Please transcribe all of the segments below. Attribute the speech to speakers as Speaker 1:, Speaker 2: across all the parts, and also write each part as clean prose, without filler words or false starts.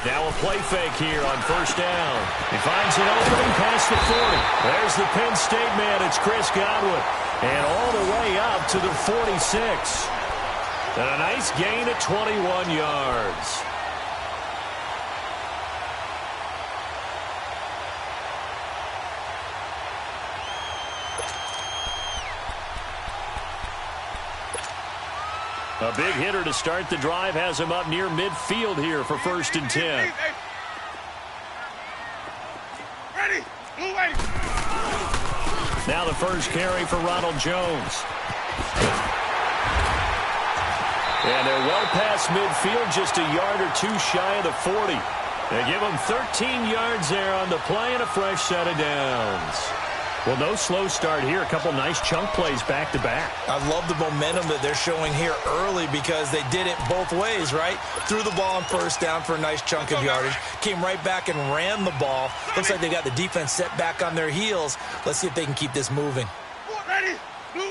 Speaker 1: Now a play fake here on first down. He finds an opening past the 40. There's the Penn State man. It's Chris Godwin. And all the way up to the 46. And a nice gain at 21 yards. A big hitter to start the drive has him up near midfield here for 1st and 10. Now the first carry for Ronald Jones. And they're well past midfield, just a yard or two shy of the 40. They give them 13 yards there on the play and a fresh set of downs. Well, no slow start here. A couple nice chunk plays back-to-back.
Speaker 2: I love the momentum that they're showing here early because they did it both ways, right? Threw the ball on first down for a nice chunk of yardage. Came right back and ran the ball. Looks like they got the defense set back on their heels. Let's see if they can keep this moving.
Speaker 1: And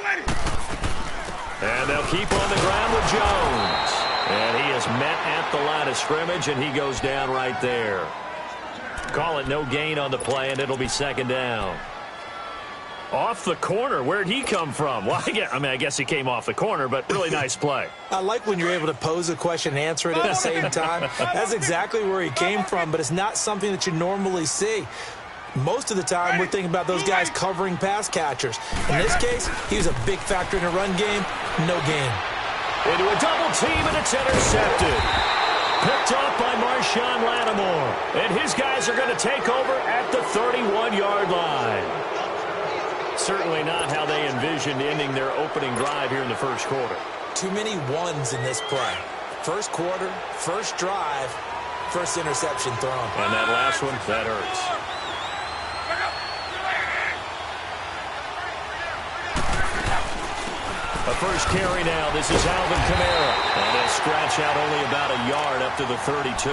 Speaker 1: they'll keep on the ground with Jones. And he is met at the line of scrimmage, and he goes down right there. Call it no gain on the play, and it'll be 2nd down. Off the corner. Where'd he come from? Well, I guess he came off the corner, but really nice play.
Speaker 2: I like when you're able to pose a question and answer it at the same time. That's exactly where he came from, but it's not something that you normally see. Most of the time, we're thinking about those guys covering pass catchers. In this case, he was a big factor in the run game. No gain.
Speaker 1: Into a double team, and it's intercepted. Picked off by Marshawn Lattimore. And his guys are going to take over at the 31-yard line. Certainly not how they envisioned ending their opening drive here in the first quarter.
Speaker 2: Too many ones in this play. First quarter, first drive, first interception thrown.
Speaker 1: And that last one, that hurts. A first carry now. This is Alvin Kamara. And he'll scratch out only about a yard up to the 32.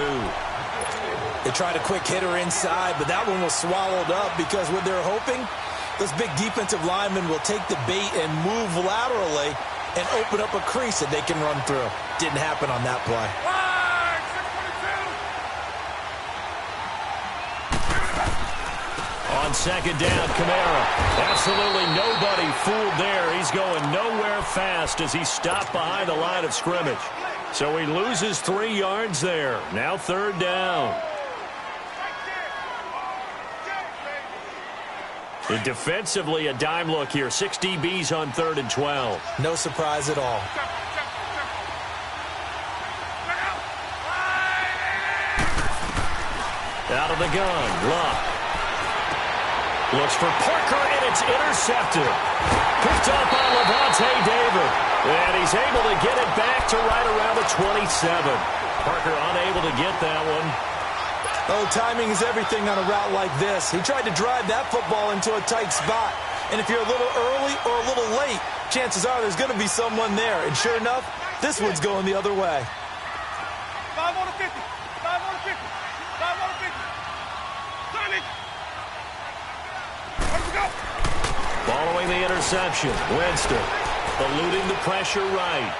Speaker 2: They tried a quick hitter inside, but that one was swallowed up because what they're hoping, those big defensive linemen will take the bait and move laterally and open up a crease that they can run through. Didn't happen on that play.
Speaker 1: On 2nd down, Kamara. Absolutely nobody fooled there. He's going nowhere fast as he stopped behind the line of scrimmage. So he loses 3 yards there. Now 3rd down. Defensively, a dime look here. 6 DBs on 3rd and 12.
Speaker 2: No surprise at all.
Speaker 1: Out of the gun, Luck. Looks for Parker, and it's intercepted. Picked up by Levante David. And he's able to get it back to right around the 27. Parker unable to get that one.
Speaker 2: Oh, timing is everything on a route like this. He tried to drive that football into a tight spot. And if you're a little early or a little late, chances are there's going to be someone there. And sure enough, this one's going the other way.
Speaker 3: 5 on the 50. 5 on the 50. 5 on the 50. Turning. Let's go.
Speaker 1: Following the interception, Winston eluding the pressure right.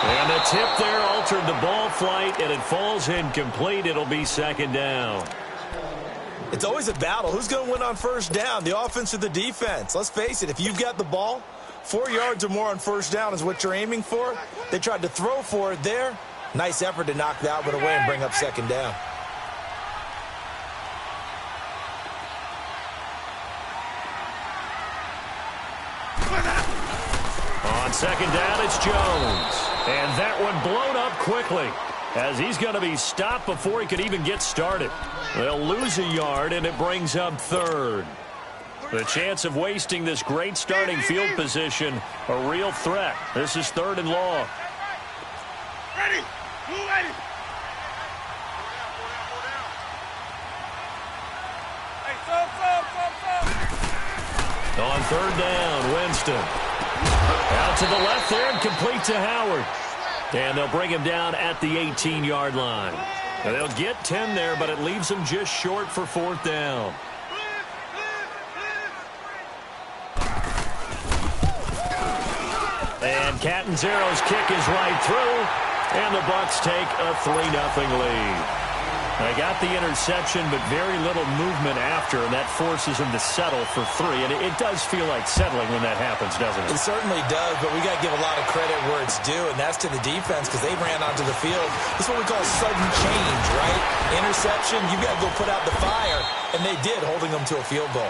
Speaker 1: And the tip there altered the ball flight, and it falls incomplete. It'll be 2nd down.
Speaker 2: It's always a battle. Who's going to win on first down, the offense or the defense? Let's face it, if you've got the ball, 4 yards or more on first down is what you're aiming for. They tried to throw for it there. Nice effort to knock that one away and bring up 2nd down.
Speaker 1: On 2nd down, it's Jones. And that one blown up quickly as he's going to be stopped before he could even get started. They'll lose a yard, and it brings up 3rd. The chance of wasting this great starting field position, a real threat. This is 3rd and long.
Speaker 3: Ready. Move ready. Hey,
Speaker 1: On 3rd down, Winston. Out to the left there and complete to Howard. And they'll bring him down at the 18-yard line. And they'll get 10 there, but it leaves them just short for 4th down. And Catanzaro's kick is right through. And the Bucs take a 3-0 lead. They got the interception, but very little movement after, and that forces them to settle for 3. And it does feel like settling when that happens, doesn't it?
Speaker 2: It certainly does, but we got to give a lot of credit where it's due, and that's to the defense because they ran onto the field. This is what we call sudden change, right? Interception, you got to go put out the fire, and they did, holding them to a field goal.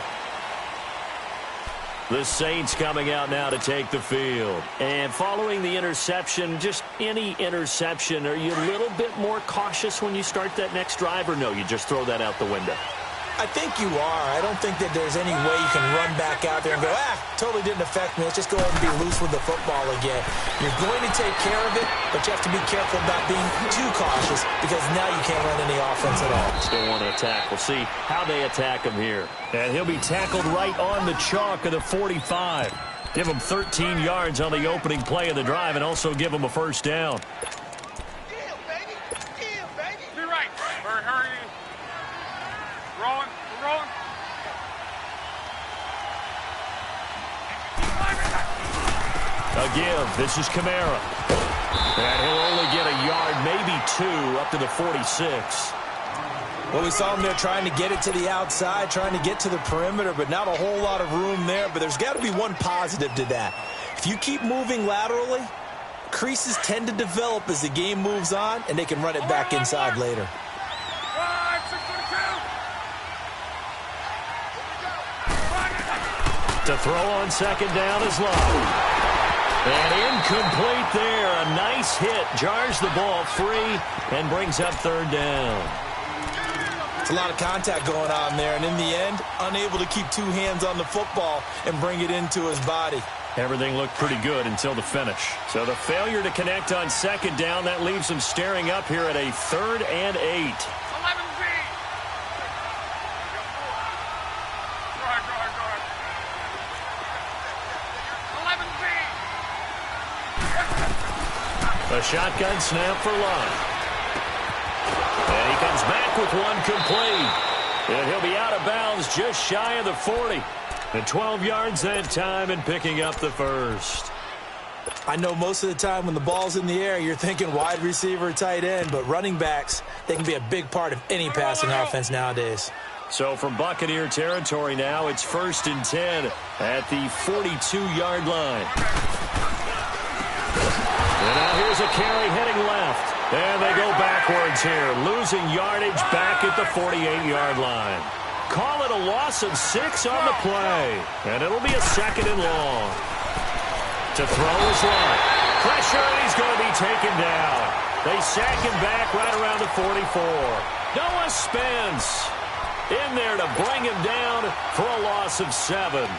Speaker 1: The Saints coming out now to take the field. And following the interception, just any interception, are you a little bit more cautious when you start that next drive, or no, you just throw that out the window?
Speaker 2: I think you are. I don't think that there's any way you can run back out there and go, totally didn't affect me. Let's just go ahead and be loose with the football again. You're going to take care of it, but you have to be careful about being too cautious because now you can't run any offense at all.
Speaker 1: Still want to attack. We'll see how they attack him here. And he'll be tackled right on the chalk of the 45. Give him 13 yards on the opening play of the drive and also give him a first down.
Speaker 3: Be right. Hurry. Rolling.
Speaker 1: A give. This is Kamara. And he'll only get a yard, maybe 2, up to the 46.
Speaker 2: Well, we saw him there trying to get it to the outside, trying to get to the perimeter, but not a whole lot of room there. But there's got to be one positive to that. If you keep moving laterally, creases tend to develop as the game moves on, and they can run it back inside later.
Speaker 1: To throw on second down is Love. And incomplete there. A nice hit. Jars the ball free and brings up third down.
Speaker 2: It's a lot of contact going on there, and in the end, unable to keep two hands on the football and bring it into his body.
Speaker 1: Everything looked pretty good until the finish. So the failure to connect on second down, that leaves him staring up here at a 3rd and 8. A shotgun snap for Love. And he comes back with one complete. And he'll be out of bounds just shy of the 40. And 12 yards that time and picking up the first.
Speaker 2: I know most of the time when the ball's in the air, you're thinking wide receiver, tight end, but running backs, they can be a big part of any passing offense nowadays.
Speaker 1: So from Buccaneer territory now, it's 1st and 10 at the 42-yard line. And now here's a carry heading left. And they go backwards here, losing yardage back at the 48-yard line. Call it a loss of 6 on the play. And it'll be a 2nd and long. To throw is Love. Pressure, and he's going to be taken down. They sack him back right around the 44. Noah Spence in there to bring him down for a loss of 7.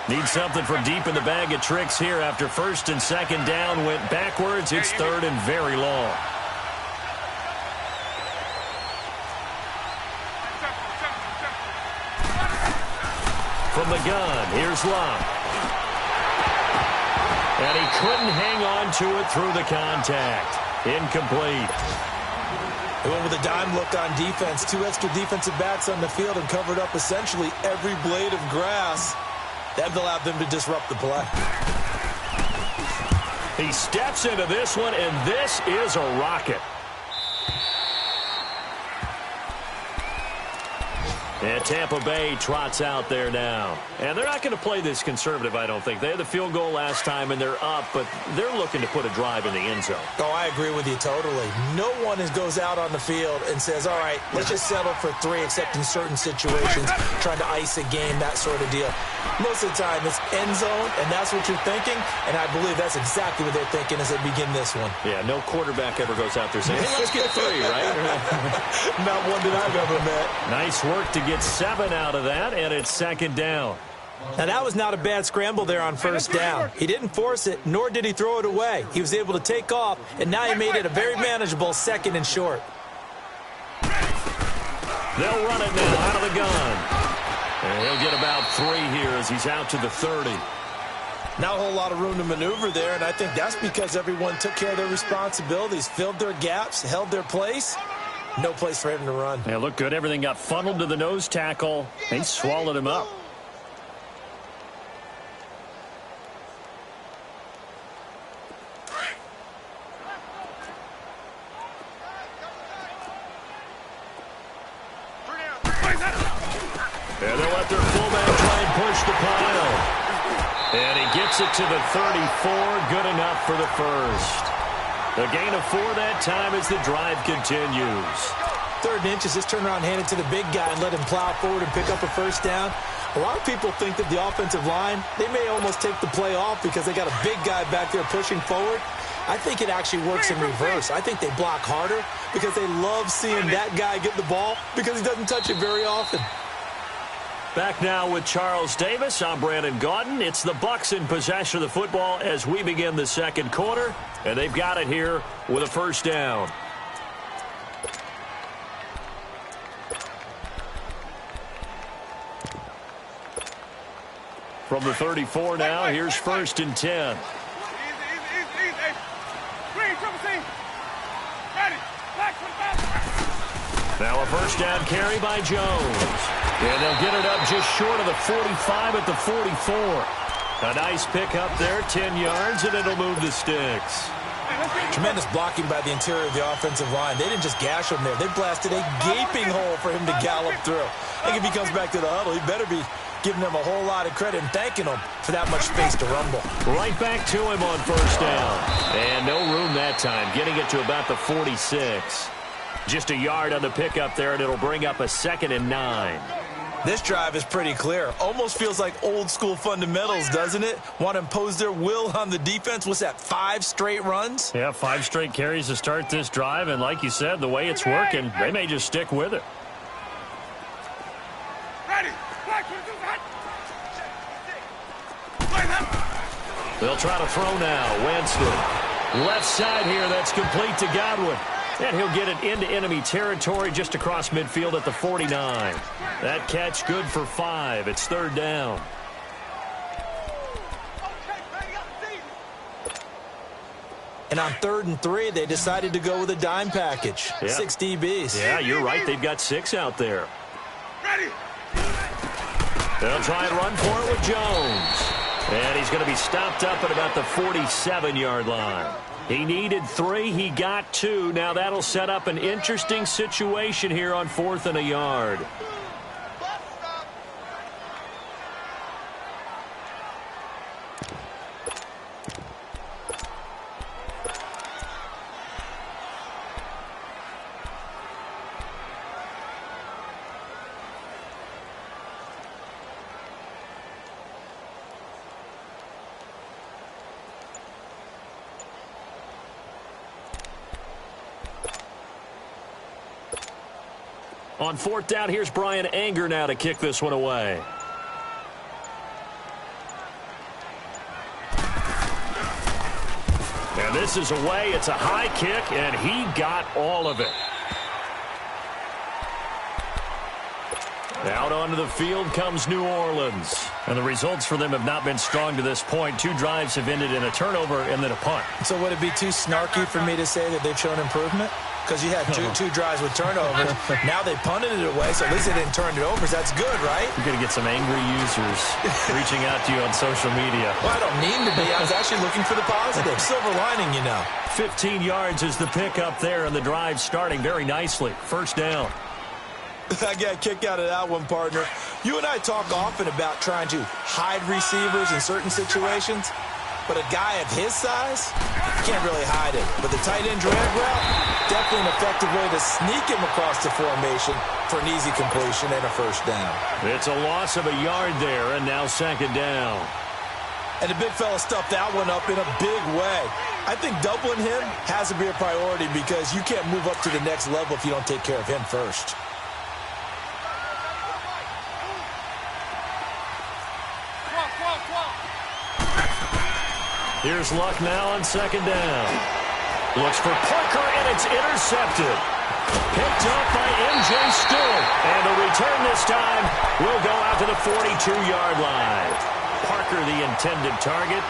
Speaker 1: Need something from deep in the bag of tricks here after 1st and 2nd down went backwards. It's 3rd and very long. From the gun, here's Love. And he couldn't hang on to it through the contact. Incomplete.
Speaker 2: They went with a dime look on defense. 2 extra defensive backs on the field and covered up essentially every blade of grass. That allowed them to disrupt the play.
Speaker 1: He steps into this one, and this is a rocket. And Tampa Bay trots out there now. And they're not going to play this conservative, I don't think. They had the field goal last time, and they're up, but they're looking to put a drive in the end zone.
Speaker 2: Oh, I agree with you totally. No one goes out on the field and says, all right, let's just settle for 3, except in certain situations, trying to ice a game, that sort of deal. Most of the time, it's end zone, and that's what you're thinking, and I believe that's exactly what they're thinking as they begin this one.
Speaker 1: Yeah, no quarterback ever goes out there saying, hey, let's get 3, right?
Speaker 2: Not one that I've ever met.
Speaker 1: Nice work to get 7 out of that, and it's 2nd down.
Speaker 2: Now, that was not a bad scramble there on 1st down. He didn't force it, nor did he throw it away. He was able to take off, and now he made it a very manageable 2nd and short.
Speaker 1: They'll run it now out of the gun. And he'll get about 3 here as he's out to the 30.
Speaker 2: Not a whole lot of room to maneuver there, and I think that's because everyone took care of their responsibilities, filled their gaps, held their place. No place for him to run.
Speaker 1: Yeah, looked good. Everything got funneled to the nose tackle. They swallowed him up. Gets it to the 34. Good enough for the first. A gain of 4 that time as the drive continues.
Speaker 2: 3rd and inches, just turn around and hand it to the big guy and let him plow forward and pick up a first down. A lot of people think that the offensive line, they may almost take the play off because they got a big guy back there pushing forward. I think it actually works in reverse. I think they block harder because they love seeing that guy get the ball because he doesn't touch it very often.
Speaker 1: Back now with Charles Davis. I'm Brandon Gaudin. It's the Bucs in possession of the football as we begin the second quarter, and they've got it here with a first down. From the 34 now, here's 1st and 10. Now a first down carry by Jones. And they'll get it up just short of the 45 at the 44. A nice pick up there, 10 yards, and it'll move the sticks.
Speaker 2: Tremendous blocking by the interior of the offensive line. They didn't just gash him there. They blasted a gaping hole for him to gallop through. I think if he comes back to the huddle, he better be giving them a whole lot of credit and thanking them for that much space to rumble.
Speaker 1: Right back to him on first down. And no room that time, getting it to about the 46. Just a yard on the pickup there, and it'll bring up a 2nd and 9.
Speaker 2: This drive is pretty clear. Almost feels like old school fundamentals, doesn't it? Want to impose their will on the defense. What's that, 5 straight runs?
Speaker 1: Yeah, 5 straight carries to start this drive, and like you said, the way it's working, they may just stick with it. They'll try to throw now. Winston. Left side here, that's complete to Godwin. And he'll get it into enemy territory just across midfield at the 49. That catch good for 5. It's 3rd down.
Speaker 2: And on 3rd and 3, they decided to go with a dime package.
Speaker 1: Yeah.
Speaker 2: 6 DBs.
Speaker 1: Yeah, you're right. They've got 6 out there. They'll try and run for it with Jones. And he's going to be stopped up at about the 47-yard line. He needed 3. He got 2. Now that'll set up an interesting situation here on 4th and a yard. On 4th down, here's Brian Anger now to kick this one away. And this is away. It's a high kick, and he got all of it. Out onto the field comes New Orleans. And the results for them have not been strong to this point. 2 drives have ended in a turnover and then a punt.
Speaker 2: So would it be too snarky for me to say that they've shown improvement? Because you had two drives with turnovers. Now they punted it away, so at least they didn't turn it over. So that's good, right?
Speaker 1: You're going to get some angry users reaching out to you on social media.
Speaker 2: Well, I don't mean to be. I was actually looking for the positive. Silver lining, you know.
Speaker 1: 15 yards is the pickup there, and the drive starting very nicely. 1st down.
Speaker 2: I got a kick out of that one, partner. You and I talk often about trying to hide receivers in certain situations. But a guy of his size, can't really hide it. But the tight end drag route, definitely an effective way to sneak him across the formation for an easy completion and a 1st down.
Speaker 1: It's a loss of a yard there, and now 2nd down.
Speaker 2: And the big fella stuffed that one up in a big way. I think doubling him has to be a priority because you can't move up to the next level if you don't take care of him first.
Speaker 1: Here's Luck now on 2nd down. Looks for Parker, and it's intercepted. Picked up by M.J. Stewart. And the return this time will go out to the 42-yard line. Parker, the intended target.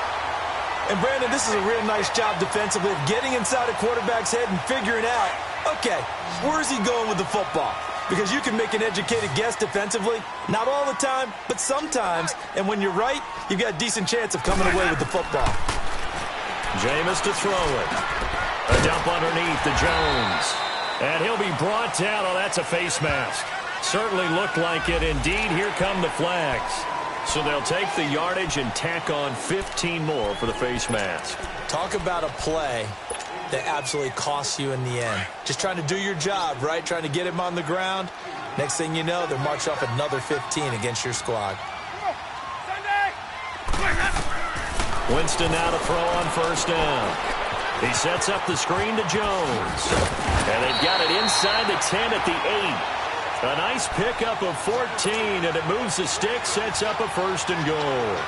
Speaker 2: And, Brandon, this is a real nice job defensively of getting inside a quarterback's head and figuring out, okay, where's he going with the football? Because you can make an educated guess defensively. Not all the time, but sometimes. And when you're right, you've got a decent chance of coming away with the football.
Speaker 1: Jameis to throw it. A dump underneath to Jones. And he'll be brought down. Oh, that's a face mask. Certainly looked like it. Indeed, here come the flags. So they'll take the yardage and tack on 15 more for the face mask.
Speaker 2: Talk about a play that absolutely costs you in the end. Just trying to do your job, right? Trying to get him on the ground. Next thing you know, they're marching off another 15 against your squad.
Speaker 1: Winston now to throw on first down. He sets up the screen to Jones. And they've got it inside the 10 at the 8. A nice pickup of 14, and it moves the stick, sets up a first and goal.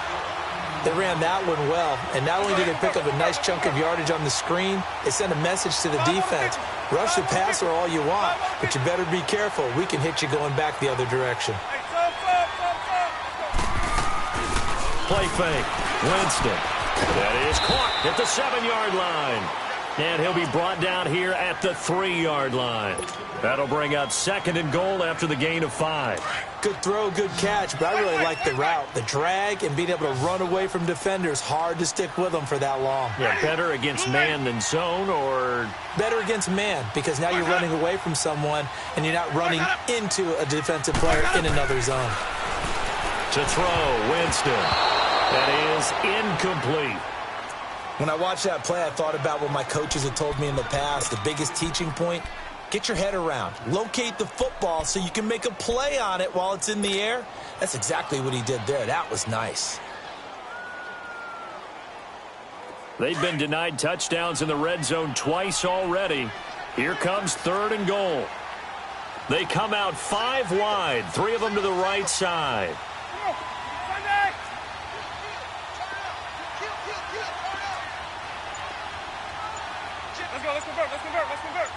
Speaker 2: They ran that one well, and not only did they pick up a nice chunk of yardage on the screen, they sent a message to the defense. Rush the passer all you want, but you better be careful. We can hit you going back the other direction.
Speaker 1: Play fake. Winston. That is caught at the 7-yard line. And he'll be brought down here at the 3-yard line. That'll bring up second and goal after the gain of 5.
Speaker 2: Good throw, good catch, but I really like the route. The drag and being able to run away from defenders, hard to stick with them for that long.
Speaker 1: Yeah, better against man than zone, or?
Speaker 2: Better against man, because now you're running away from someone and you're not running into a defensive player in another zone.
Speaker 1: To throw, Winston. That is incomplete.
Speaker 2: When I watched that play, I thought about what my coaches had told me in the past. The biggest teaching point, get your head around. Locate the football so you can make a play on it while it's in the air. That's exactly what he did there. That was nice.
Speaker 1: They've been denied touchdowns in the red zone twice already. Here comes third and goal. They come out 5 wide, 3 of them to the right side.
Speaker 3: Let's convert.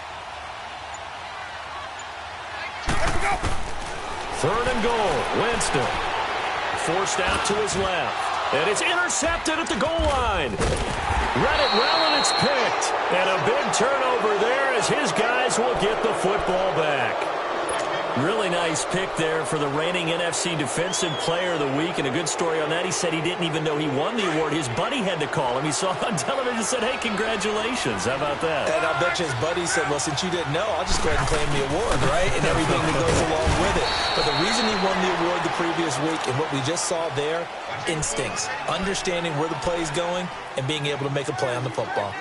Speaker 1: Third and goal, Winston. Forced out to his left. And it's intercepted at the goal line. Read it well, and it's picked. And a big turnover there as his guys will get the football back. Really nice pick there for the reigning NFC Defensive Player of the Week. And a good story on that. He said he didn't even know he won the award. His buddy had to call him. He saw it on television and said, hey, congratulations. How about that?
Speaker 2: And I bet you his buddy said, well, since you didn't know, I'll just go ahead and claim the award, right? And everything that goes along with it. But the reason he won the award the previous week and what we just saw there, instincts, understanding where the play is going and being able to make a play on the football.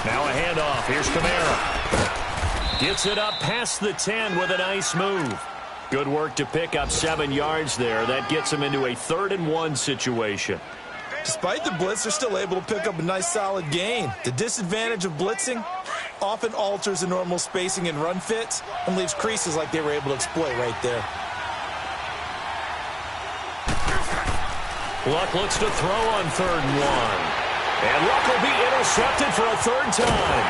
Speaker 1: Now a handoff. Here's Kamara. Gets it up past the 10 with a nice move. Good work to pick up 7 yards there. That gets him into a 3rd and 1 situation.
Speaker 2: Despite the blitz, they're still able to pick up a nice solid gain. The disadvantage of blitzing often alters the normal spacing and run fits and leaves creases like they were able to exploit right there.
Speaker 1: Luck looks to throw on 3rd and 1. And Luck will be intercepted for a 3rd time.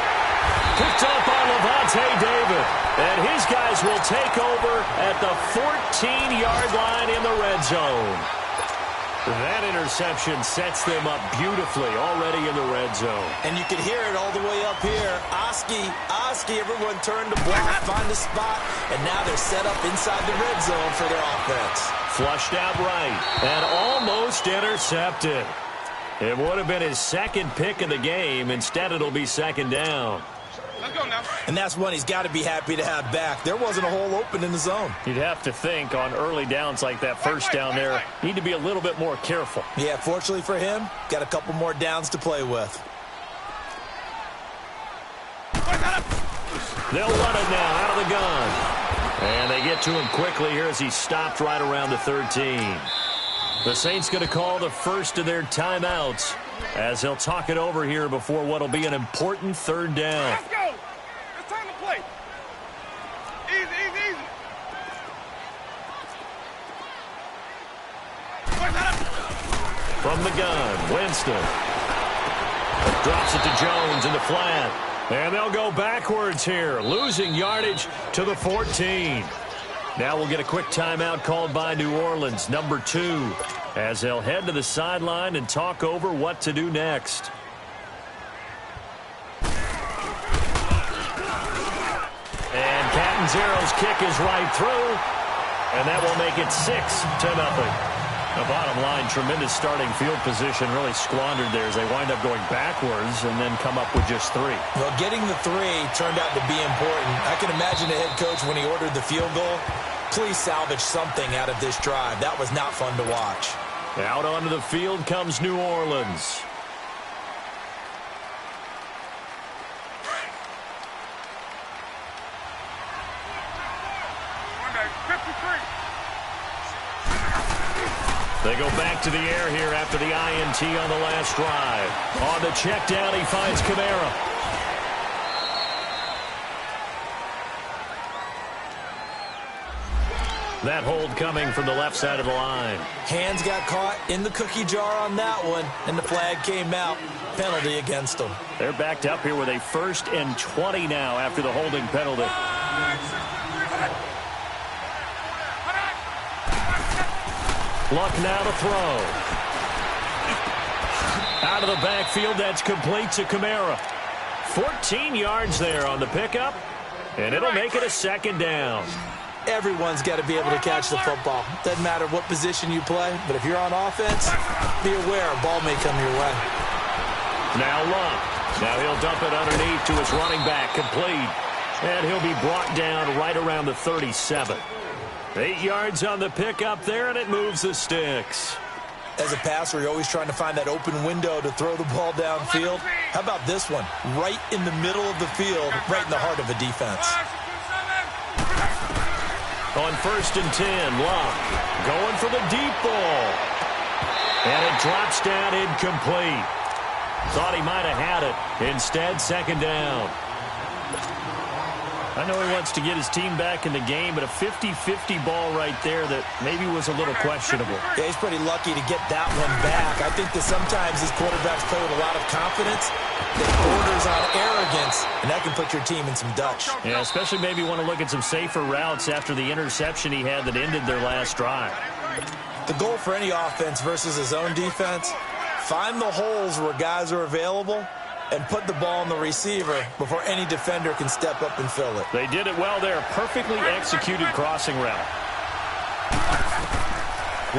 Speaker 1: Picked up by Levante David. And his guys will take over at the 14-yard line in the red zone. That interception sets them up beautifully already in the red zone.
Speaker 2: And you can hear it all the way up here. Oski, everyone turned to block, find a spot, and now they're set up inside the red zone for their offense.
Speaker 1: Flushed out right and almost intercepted. It would have been his 2nd pick of the game. Instead, it'll be 2nd down.
Speaker 3: Let's go now.
Speaker 2: And that's one he's got to be happy to have back. There wasn't a hole open in the zone.
Speaker 1: You'd have to think on early downs like that first down there, need to be a little bit more careful.
Speaker 2: Yeah, fortunately for him, got a couple more downs to play with.
Speaker 1: They'll run it now out of the gun. And they get to him quickly here as he stopped right around the 13. The Saints going to call the first of their timeouts as they'll talk it over here before what will be an important 3rd down.
Speaker 3: Let's go. It's time to play. Easy.
Speaker 1: From the gun, Winston. Drops it to Jones in the flat. And they'll go backwards here, losing yardage to the 14. Now we'll get a quick timeout called by New Orleans, number 2, as they'll head to the sideline and talk over what to do next. And Catanzaro's kick is right through. And that will make it 6-0. The bottom line, tremendous starting field position, really squandered there as they wind up going backwards and then come up with just 3.
Speaker 2: Well, getting the 3 turned out to be important. I can imagine the head coach when he ordered the field goal. Please salvage something out of this drive. That was not fun to watch.
Speaker 1: Out onto the field comes New Orleans. They go back to the air here after the INT on the last drive. On the check down, he finds Kamara. That hold coming from the left side of the line.
Speaker 2: Hands got caught in the cookie jar on that one, and the flag came out. Penalty against them.
Speaker 1: They're backed up here with a 1st and 20 now after the holding penalty. Luck now to throw. Out of the backfield, that's complete to Kamara. 14 yards there on the pickup, and it'll make it a 2nd down.
Speaker 2: Everyone's got to be able to catch the football. Doesn't matter what position you play, but if you're on offense, be aware a ball may come your way.
Speaker 1: Now Luck. Now he'll dump it underneath to his running back, complete. And he'll be brought down right around the 37. 8 yards on the pickup there, and it moves the sticks.
Speaker 2: As a passer, you're always trying to find that open window to throw the ball downfield. How about this one? Right in the middle of the field, right in the heart of a defense.
Speaker 1: On 1st and 10, Luck going for the deep ball. And it drops down incomplete. Thought he might have had it. Instead, 2nd down. I know he wants to get his team back in the game, but a 50-50 ball right there that maybe was a little questionable.
Speaker 2: Yeah, he's pretty lucky to get that one back. I think that sometimes these quarterbacks play with a lot of confidence that borders on arrogance, and that can put your team in some Dutch.
Speaker 1: Yeah, especially maybe want to look at some safer routes after the interception he had that ended their last drive.
Speaker 2: The goal for any offense versus his own defense, find the holes where guys are available and put the ball on the receiver before any defender can step up and fill it.
Speaker 1: They did it well there. Perfectly executed crossing route.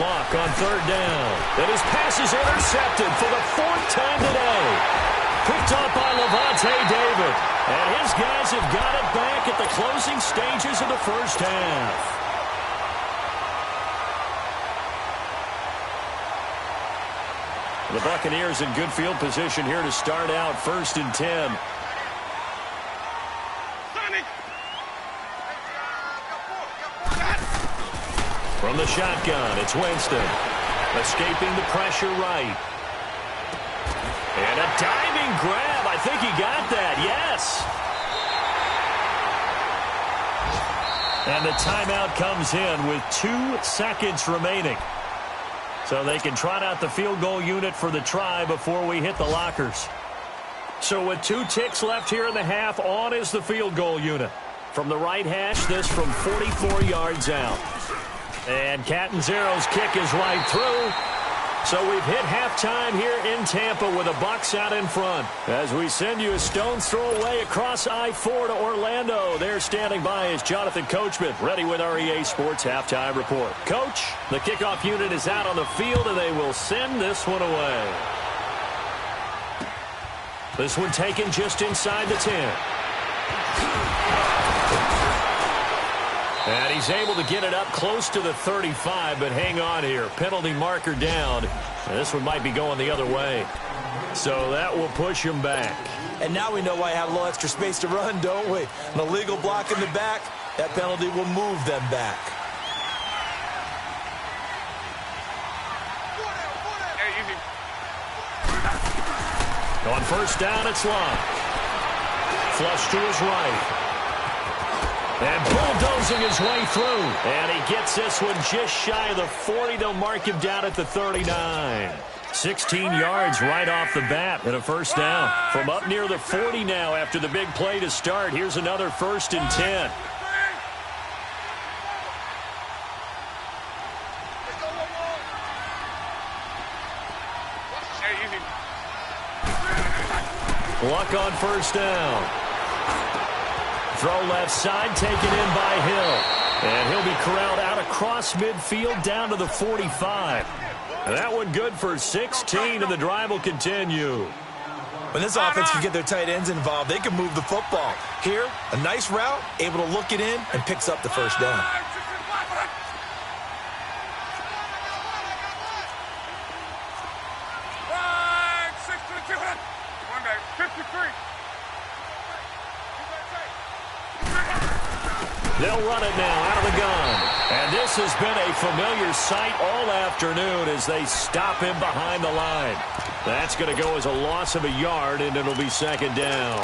Speaker 1: Luck on 3rd down. And his pass is intercepted for the 4th time today. Picked up by Levante David. And his guys have got it back at the closing stages of the first half. The Buccaneers in good field position here to start out 1st and 10. From the shotgun, it's Winston. Escaping the pressure right. And a diving grab. I think he got that, yes. And the timeout comes in with 2 seconds remaining. So they can trot out the field goal unit for the try before we hit the lockers. So with 2 ticks left here in the half, on is the field goal unit. From the right hash, this from 44 yards out. And Catanzero's kick is right through. So we've hit halftime here in Tampa with the Bucs out in front. As we send you a stone's throw away across I-4 to Orlando. There standing by is Jonathan Coachman, ready with our EA Sports Halftime Report. Coach, the kickoff unit is out on the field, and they will send this one away. This one taken just inside the 10. And he's able to get it up close to the 35, but hang on here. Penalty marker down. And this one might be going the other way. So that will push him back.
Speaker 2: And now we know why I had a little extra space to run, don't we? An illegal block in the back, that penalty will move them back.
Speaker 1: On 1st down, it's Long. Flush to his right. And bulldozing his way through. And he gets this one just shy of the 40. They'll mark him down at the 39. 16 yards right off the bat and a 1st down. From up near the 40 now after the big play to start. Here's another 1st and 10. Luck on 1st down. Throw left side, taken in by Hill. And he'll be corralled out across midfield down to the 45. And that one good for 16, and the drive will continue.
Speaker 2: When this offense can get their tight ends involved, they can move the football. Here, a nice route, able to look it in, and picks up the first down.
Speaker 1: They'll run it now out of the gun. And this has been a familiar sight all afternoon as they stop him behind the line. That's going to go as a loss of a yard, and it'll be second down.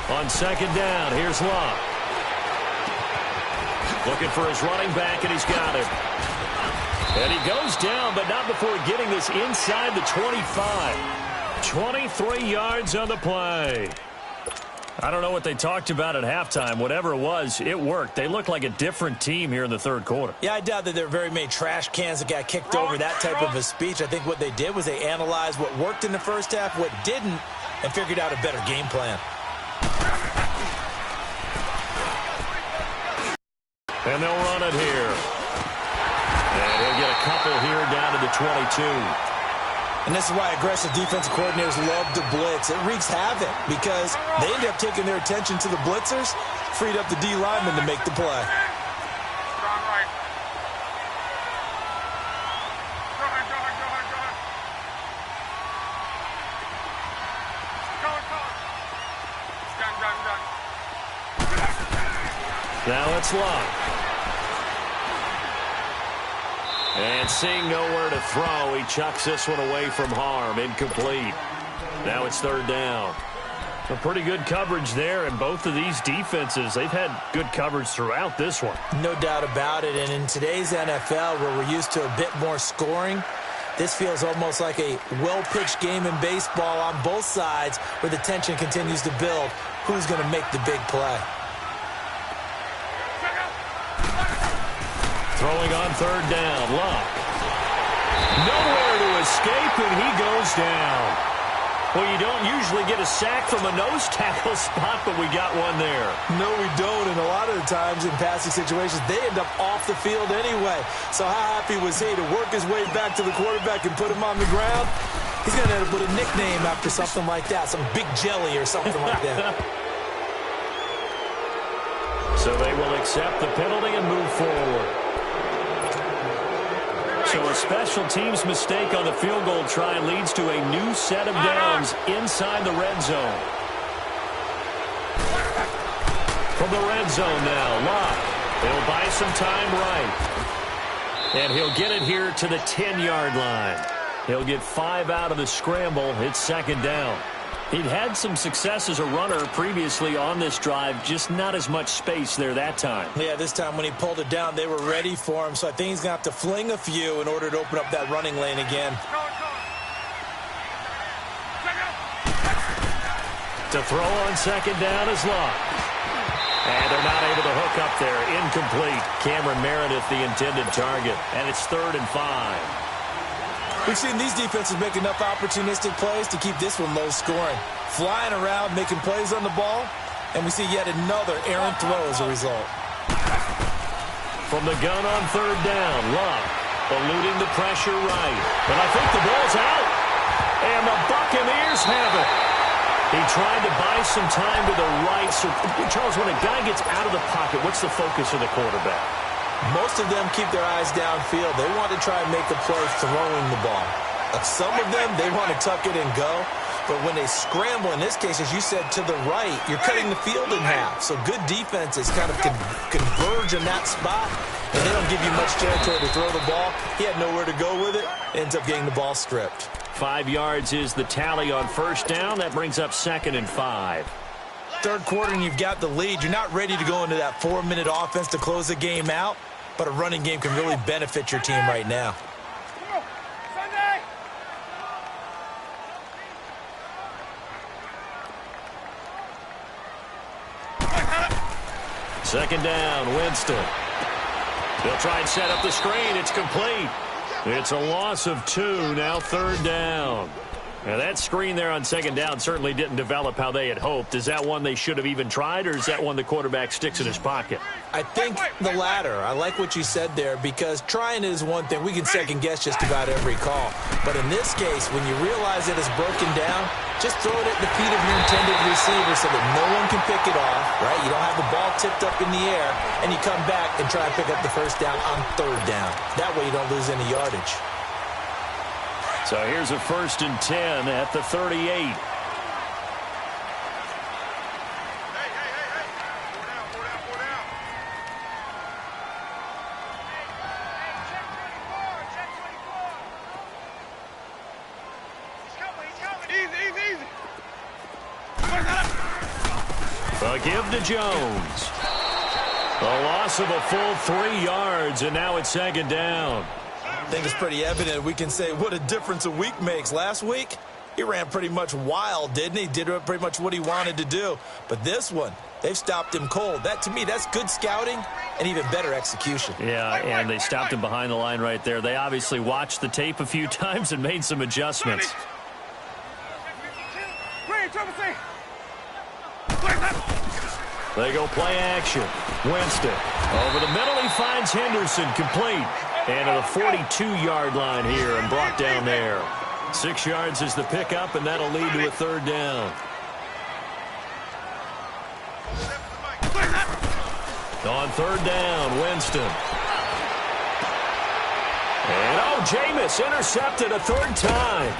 Speaker 1: On second down, here's Locke. Looking for his running back, and he's got him. And he goes down, but not before getting this inside the 25. 23 yards on the play. I don't know what they talked about at halftime. Whatever it was, it worked. They looked like a different team here in the third quarter.
Speaker 2: Yeah, I doubt that there are very many trash cans that got kicked over that type of a speech. I think what they did was they analyzed what worked in the first half, what didn't, and figured out a better game plan.
Speaker 1: And they'll run it here. And he'll get a couple here down to the 22.
Speaker 2: And this is why aggressive defensive coordinators love to blitz. It wreaks havoc because they end up taking their attention to the blitzers, freed up the D lineman to make the play.
Speaker 1: Now it's Locke. And seeing nowhere to throw, he chucks this one away from harm. Incomplete. Now it's third down. A pretty good coverage there, and both of these defenses, they've had good coverage throughout this one.
Speaker 2: No doubt about it, and in today's NFL, where we're used to a bit more scoring, this feels almost like a well-pitched game in baseball on both sides where the tension continues to build. Who's going to make the big play?
Speaker 1: Throwing on third down, Locke. Nowhere to escape, and he goes down. Well, you don't usually get a sack from a nose tackle spot, but we got one there.
Speaker 2: No, we don't, and a lot of the times in passing situations, they end up off the field anyway. So how happy was he to work his way back to the quarterback and put him on the ground? He's going to end up with a nickname after something like that, some Big Jelly or something like that.
Speaker 1: So they will accept the penalty and move forward. So a special teams mistake on the field goal try leads to a new set of downs inside the red zone. From the red zone now, Locke. He'll buy some time right. And he'll get it here to the 10-yard line. He'll get 5 out of the scramble. It's second down. He'd had some success as a runner previously on this drive, just not as much space there that time.
Speaker 2: Yeah, this time when he pulled it down, they were ready for him, so I think he's going to have to fling a few in order to open up that running lane again.
Speaker 1: To throw on second down is Locke. And they're not able to hook up there. Incomplete. Cameron Meredith, the intended target. And it's 3rd and 5.
Speaker 2: We've seen these defenses make enough opportunistic plays to keep this one low scoring. Flying around, making plays on the ball, and we see yet another errant throw as a result.
Speaker 1: From the gun on third down, Locke eluding the pressure right. But I think the ball's out. And the Buccaneers have it. He tried to buy some time to the right. So, Charles, when a guy gets out of the pocket, what's the focus of the quarterback?
Speaker 2: Most of them keep their eyes downfield. They want to try and make a play throwing the ball. Some of them, they want to tuck it and go. But when they scramble, in this case, as you said, to the right, you're cutting the field in half. So good defenses kind of converge in that spot, and they don't give you much territory to throw the ball. He had nowhere to go with it. Ends up getting the ball stripped.
Speaker 1: 5 yards is the tally on first down. That brings up 2nd and 5.
Speaker 2: Third quarter, and you've got the lead. You're not ready to go into that 4-minute offense to close the game out, but a running game can really benefit your team right now.
Speaker 1: Second down, Winston. They'll try and set up the screen. It's complete. It's a loss of 2, now 3rd down. Now, that screen there on 2nd down certainly didn't develop how they had hoped. Is that one they should have even tried, or is that one the quarterback sticks in his pocket?
Speaker 2: I think the latter. I like what you said there, because trying it is one thing. We can second-guess just about every call. But in this case, when you realize that it's broken down, just throw it at the feet of your intended receiver so that no one can pick it off, right? You don't have the ball tipped up in the air, and you come back and try to pick up the 1st down on 3rd down. That way you don't lose any yardage.
Speaker 1: So here's a 1st and 10 at the 38. A give to Jones. A loss of a full 3 yards, and now it's 2nd down.
Speaker 2: I think it's pretty evident. We can say what a difference a week makes. Last week, he ran pretty much wild, didn't he? Did pretty much what he wanted to do. But this one, they've stopped him cold. That, to me, that's good scouting and even better execution.
Speaker 1: Yeah, and they stopped him behind the line right there. They obviously watched the tape a few times and made some adjustments. They go play action. Winston over the middle. He finds Henderson, complete. And to the 42-yard line here and brought down there. 6 yards is the pickup, and that'll lead to a 3rd down. On 3rd down, Winston. And, Jameis intercepted a 3rd time.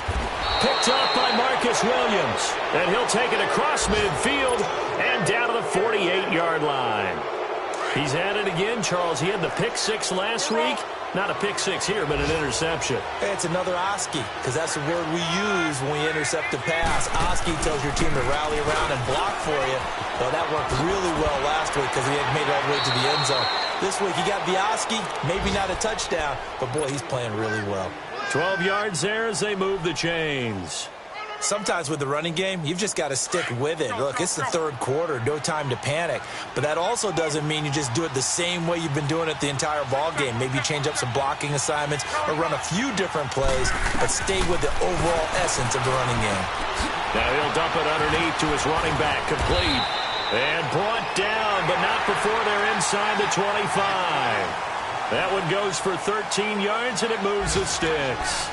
Speaker 1: Picked up by Marcus Williams. And he'll take it across midfield and down to the 48-yard line. He's at it again, Charles. He had the pick 6 last week. Not a pick 6 here, but an interception.
Speaker 2: Hey, it's another Oski, because that's the word we use when we intercept a pass. Oski tells your team to rally around and block for you. Well, that worked really well last week because he had made it all the way to the end zone. This week, he got the Oski, maybe not a touchdown, but, boy, he's playing really well.
Speaker 1: 12 yards there as they move the chains.
Speaker 2: Sometimes with the running game, you've just got to stick with it. Look, it's the 3rd quarter, no time to panic. But that also doesn't mean you just do it the same way you've been doing it the entire ball game. Maybe change up some blocking assignments or run a few different plays, but stay with the overall essence of the running game.
Speaker 1: Now he'll dump it underneath to his running back, complete. And brought down, but not before they're inside the 25. That one goes for 13 yards, and it moves the sticks.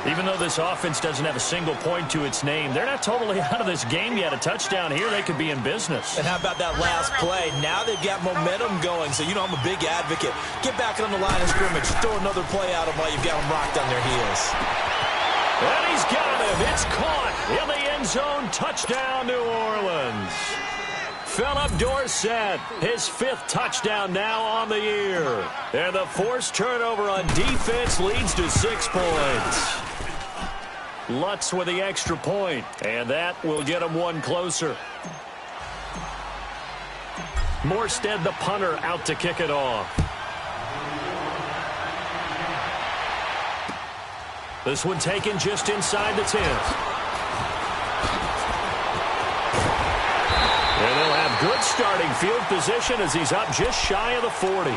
Speaker 1: Even though this offense doesn't have a single point to its name, they're not totally out of this game yet. A touchdown here, they could be in business.
Speaker 2: And how about that last play? Now they've got momentum going, so, I'm a big advocate. Get back on the line of scrimmage. Throw another play at them while you've got them rocked on their heels.
Speaker 1: And he's got him. It's caught in the end zone. Touchdown, New Orleans. Philip Dorsett, his 5th touchdown now on the year. And the forced turnover on defense leads to 6 points. Lutz with the extra point, and that will get him one closer. Morstead, the punter, out to kick it off. This one taken just inside the 10. And they'll have good starting field position as he's up just shy of the 40.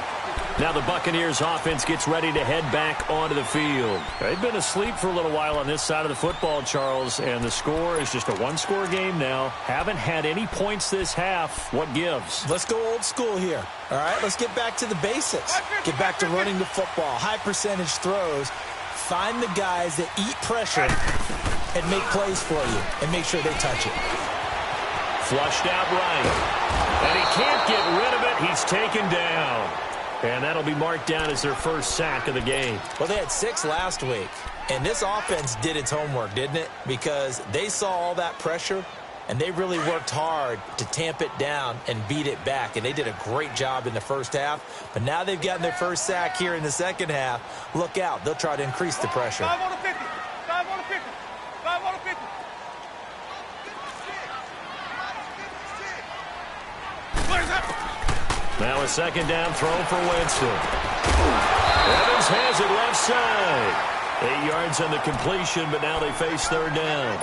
Speaker 1: Now the Buccaneers offense gets ready to head back onto the field. They've been asleep for a little while on this side of the football, Charles, and the score is just a one-score game now. Haven't had any points this half. What gives?
Speaker 2: Let's go old school here. All right, let's get back to the basics. Get back to running the football, high percentage throws. Find the guys that eat pressure and make plays for you and make sure they touch it.
Speaker 1: Flushed out right. And he can't get rid of it. He's taken down. And that'll be marked down as their first sack of the game.
Speaker 2: Well, they had 6 last week. And this offense did its homework, didn't it? Because they saw all that pressure, and they really worked hard to tamp it down and beat it back. And they did a great job in the first half. But now they've gotten their first sack here in the second half. Look out. They'll try to increase the pressure.
Speaker 3: 5 on the 50. 5 on the 50. 5 on the 50.
Speaker 1: Now a second down throw for Winston. Evans has it left side. 8 yards on the completion, but now they face third down.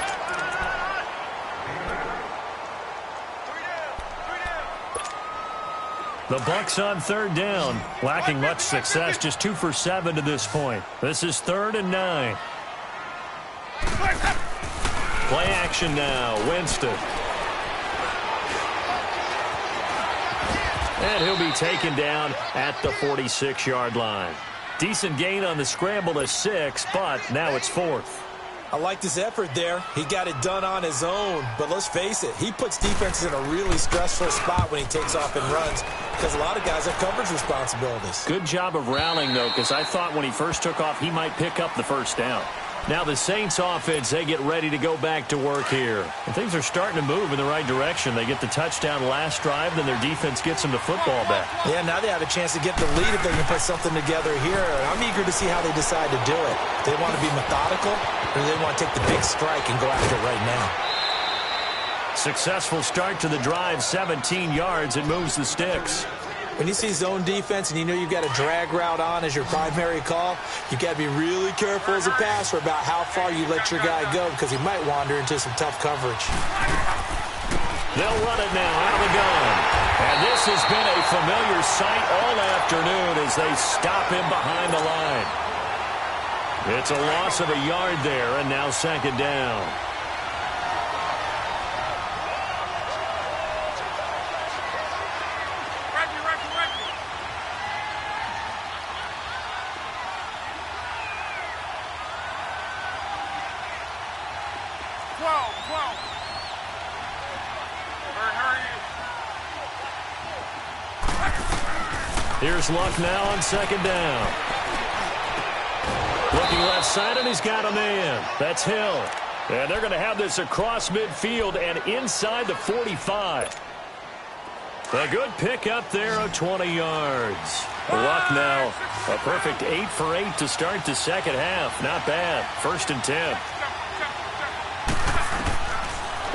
Speaker 1: The Bucs on third down, lacking much success, just 2 for 7 to this point. This is 3rd and 9. Play action now, Winston. And he'll be taken down at the 46-yard line. Decent gain on the scramble to 6, but now it's 4th.
Speaker 2: I liked his effort there. He got it done on his own. But let's face it, he puts defenses in a really stressful spot when he takes off and runs because a lot of guys have coverage responsibilities.
Speaker 1: Good job of rallying, though, because I thought when he first took off, he might pick up the first down. Now the Saints offense, they get ready to go back to work here. And things are starting to move in the right direction. They get the touchdown last drive, then their defense gets them the football back.
Speaker 2: Yeah, now they have a chance to get the lead if they can put something together here. I'm eager to see how they decide to do it. Do they want to be methodical, or do they want to take the big strike and go after it right now?
Speaker 1: Successful start to the drive, 17 yards. It moves the sticks.
Speaker 2: When you see zone defense and you know you've got a drag route on as your primary call, you've got to be really careful as a passer about how far you let your guy go because he might wander into some tough coverage.
Speaker 1: They'll run it now out of the gun. And this has been a familiar sight all afternoon as they stop him behind the line. It's a loss of a yard there, and now 2nd down. Here's Luck now on 2nd down. Looking left side, and he's got a man. That's Hill. And they're going to have this across midfield and inside the 45. A good pick up there of 20 yards. Luck now, a perfect 8 for 8 to start the second half. Not bad. 1st and 10.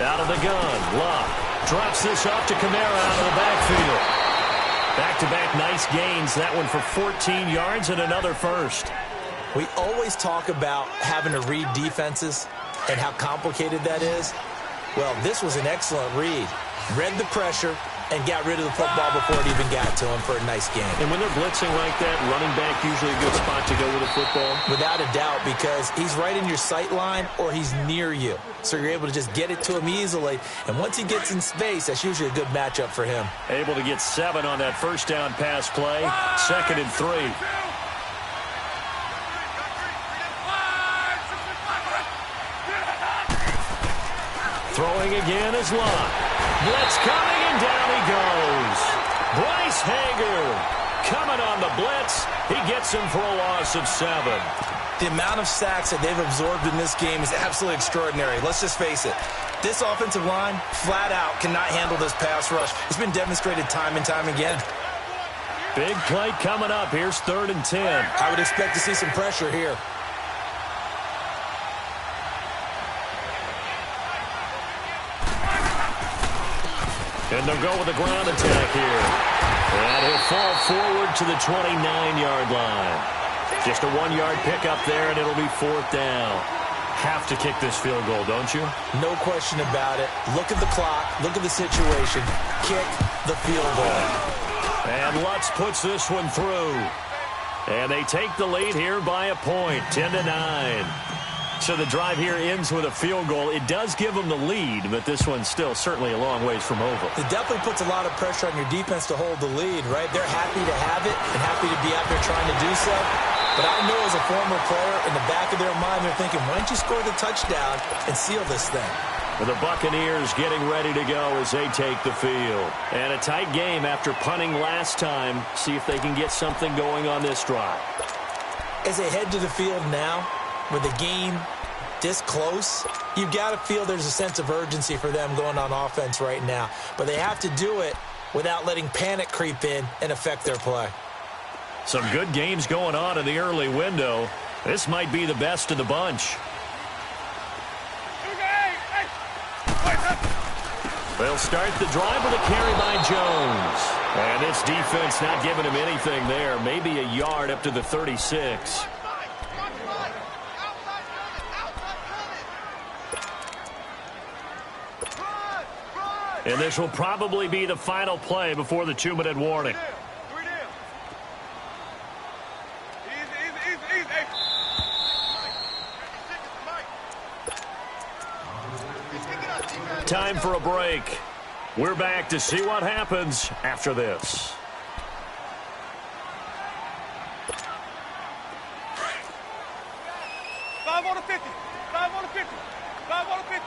Speaker 1: Out of the gun, Luck drops this off to Kamara out of the backfield. Back-to-back nice gains. That one for 14 yards and another first.
Speaker 2: We always talk about having to read defenses and how complicated that is. Well, this was an excellent read. Read the pressure and got rid of the football before it even got to him for a nice game.
Speaker 1: And when they're blitzing like that, running back usually a good spot to go with a football?
Speaker 2: Without a doubt, because he's right in your sight line or he's near you. So you're able to just get it to him easily. And once he gets in space, that's usually a good matchup for him.
Speaker 1: Able to get 7 on that first down pass play. 2nd and 3. Throwing again is Locke. Blitz coming, and down he goes. Bryce Hager coming on the blitz. He gets him for a loss of 7.
Speaker 2: The amount of sacks that they've absorbed in this game is absolutely extraordinary. Let's just face it. This offensive line, flat out, cannot handle this pass rush. It's been demonstrated time and time again.
Speaker 1: Big play coming up. Here's 3rd and 10.
Speaker 2: I would expect to see some pressure here.
Speaker 1: And they'll go with a ground attack here. And he'll fall forward to the 29-yard line. Just a 1-yard pickup there, and it'll be 4th down. Have to kick this field goal, don't you?
Speaker 2: No question about it. Look at the clock. Look at the situation. Kick the field goal.
Speaker 1: And Lutz puts this one through. And they take the lead here by a point, 10-9. So the drive here ends with a field goal. It does give them the lead, but this one's still certainly a long ways from over.
Speaker 2: It definitely puts a lot of pressure on your defense to hold the lead, right? They're happy to have it and happy to be out there trying to do so. But I know as a former player, in the back of their mind, they're thinking, why don't you score the touchdown and seal this thing?
Speaker 1: The Buccaneers getting ready to go as they take the field. And a tight game after punting last time. See if they can get something going on this drive.
Speaker 2: As they head to the field now, with the game this close, you've got to feel there's a sense of urgency for them going on offense right now. But they have to do it without letting panic creep in and affect their play.
Speaker 1: Some good games going on in the early window. This might be the best of the bunch. They'll start the drive with a carry by Jones. And this defense not giving him anything there. Maybe a yard up to the 36. And this will probably be the final play before the 2-minute warning. Time for a break. We're back to see what happens after this.
Speaker 3: Five on the 50. 5 on the 50. 5 on the 50.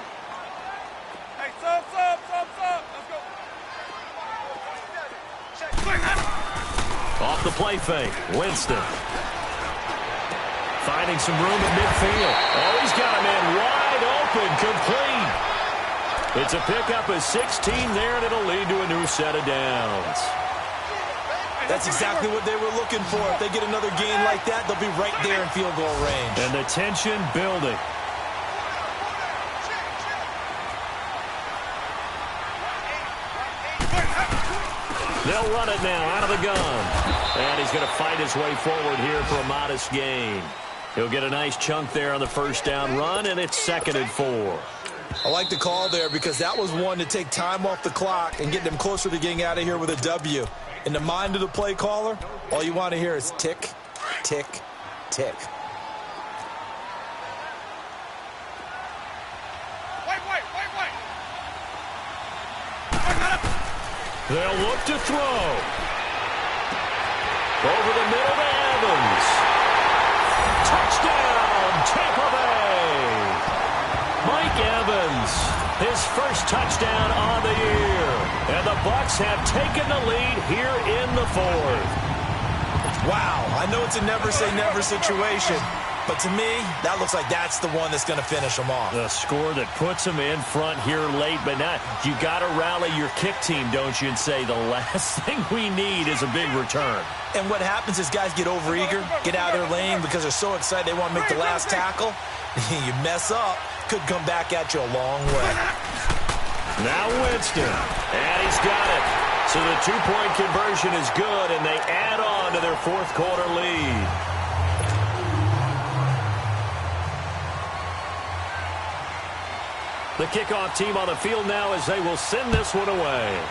Speaker 3: Hey, sub. Let's go.
Speaker 1: Off the play fake. Winston. Finding some room at midfield. Oh, he's got him in wide open. Complete. It's a pickup of 16 there, and it'll lead to a new set of downs.
Speaker 2: That's exactly what they were looking for. If they get another gain like that, they'll be right there in field goal range.
Speaker 1: And the tension building. They'll run it now out of the gun. And he's going to fight his way forward here for a modest gain. He'll get a nice chunk there on the first down run, and it's 2nd and 4.
Speaker 2: I like the call there because that was one to take time off the clock and get them closer to getting out of here with a W. In the mind of the play caller, all you want to hear is tick, tick, tick.
Speaker 3: Wait.
Speaker 1: They'll look to throw. Over the middle to Evans. Touchdown, Tampa Bay. Mike Evans, his first touchdown on the year. And the Bucs have taken the lead here in the 4th.
Speaker 2: Wow, I know it's a never-say-never situation, but to me, that looks like that's the one that's going to finish them off.
Speaker 1: The score that puts them in front here late, but not. You got to rally your kick team, don't you, and say the last thing we need is a big return.
Speaker 2: And what happens is guys get overeager, get out of their lane because they're so excited they want to make the last tackle. You mess up, could come back at you a long way.
Speaker 1: Now Winston, and he's got it. So the 2-point conversion is good, and they add on to their 4th quarter lead. The kickoff team on the field now as they will send this one away.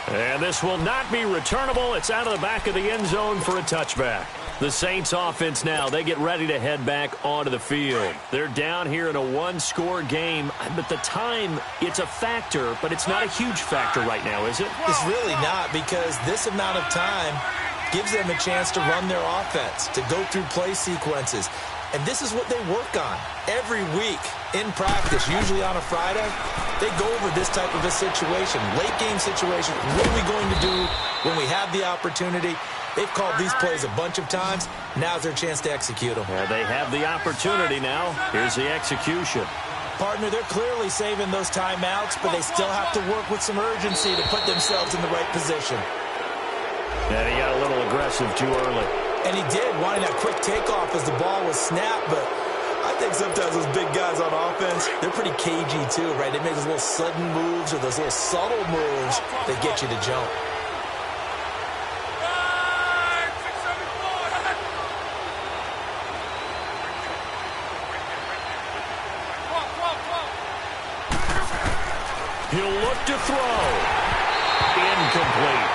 Speaker 1: And this will not be returnable. It's out of the back of the end zone for a touchback. The Saints offense now, they get ready to head back onto the field. They're down here in a 1-score game, but the time, it's a factor, but it's not a huge factor right now, is it?
Speaker 2: It's really not, because this amount of time gives them a chance to run their offense, to go through play sequences. And this is what they work on every week in practice, usually on a Friday. They go over this type of a situation, late game situation. What are we going to do when we have the opportunity? They've called these plays a bunch of times. Now's their chance to execute them.
Speaker 1: Yeah, they have the opportunity now. Here's the execution.
Speaker 2: Partner, they're clearly saving those timeouts, but they still have to work with some urgency to put themselves in the right position.
Speaker 1: And he got a little aggressive too early.
Speaker 2: And he did, wanting that quick takeoff as the ball was snapped, but I think sometimes those big guys on offense, they're pretty cagey too, right? They make those little sudden moves or those little subtle moves that get you to jump.
Speaker 1: He'll look to throw. Incomplete.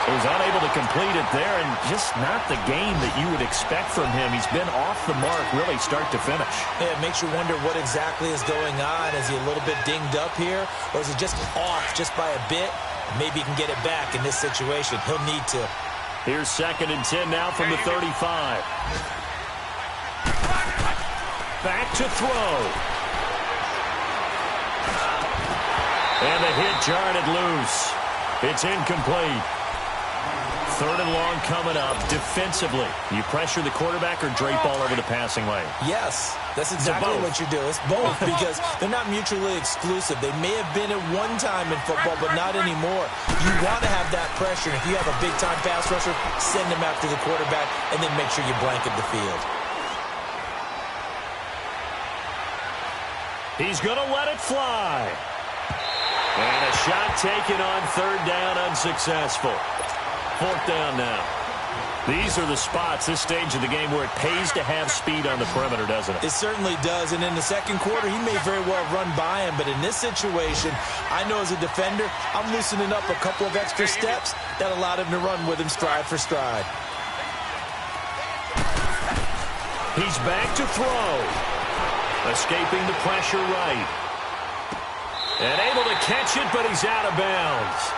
Speaker 1: He was unable to complete it there, and just not the game that you would expect from him. He's been off the mark really start to finish.
Speaker 2: Yeah, it makes you wonder what exactly is going on. Is he a little bit dinged up here, or is he just off just by a bit? Maybe he can get it back in this situation. He'll need to.
Speaker 1: Here's 2nd and 10 now from the 35. Back to throw. And the hit jarred it loose. It's incomplete. 3rd and long coming up. Defensively, you pressure the quarterback or drape all over the passing lane?
Speaker 2: Yes, that's exactly what you do. It's both because they're not mutually exclusive. They may have been at one time in football, but not anymore. You want to have that pressure. If you have a big-time pass rusher, send him after the quarterback, and then make sure you blanket the field.
Speaker 1: He's going to let it fly. And a shot taken on 3rd down, unsuccessful. 4th down now. These are the spots, this stage of the game, where it pays to have speed on the perimeter, doesn't it?
Speaker 2: It certainly does, and in the second quarter, he may very well run by him, but in this situation, I know as a defender, I'm loosening up a couple of extra steps that allowed him to run with him stride for stride.
Speaker 1: He's back to throw. Escaping the pressure right. And able to catch it, but he's out of bounds.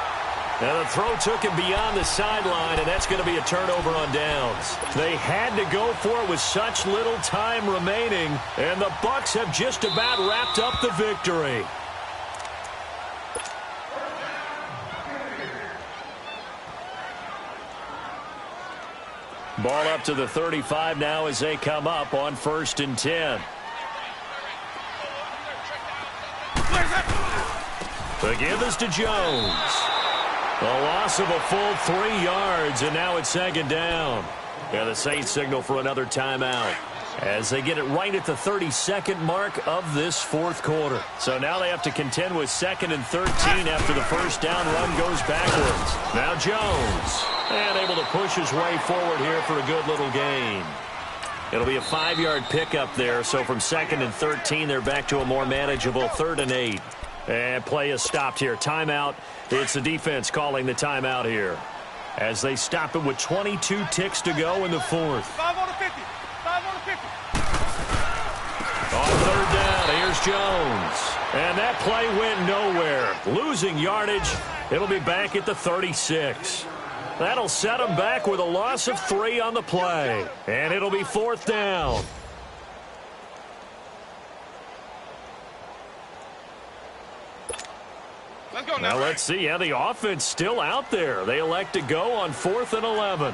Speaker 1: Now the throw took him beyond the sideline, and that's going to be a turnover on downs. They had to go for it with such little time remaining, and the Bucks have just about wrapped up the victory. Ball up to the 35 now as they come up on 1st and 10. The give is to Jones. A loss of a full 3 yards, and now it's 2nd down. Yeah, the Saints signal for another timeout as they get it right at the 32nd mark of this 4th quarter. So now they have to contend with 2nd and 13 after the first down run goes backwards. Now Jones, and able to push his way forward here for a good little gain. It'll be a 5-yard pickup there, so from 2nd and 13, they're back to a more manageable 3rd and 8. And play is stopped here. Timeout. It's the defense calling the timeout here as they stop it with 22 ticks to go in the 4th.
Speaker 3: 5 on the 50. 5 on the 50.
Speaker 1: On 3rd down, here's Jones. And that play went nowhere. Losing yardage. It'll be back at the 36. That'll set them back with a loss of 3 on the play. And it'll be 4th down.
Speaker 3: Let's go
Speaker 1: Now
Speaker 3: now.
Speaker 1: let's see. Yeah, the offense still out there. They elect to go on 4th and 11.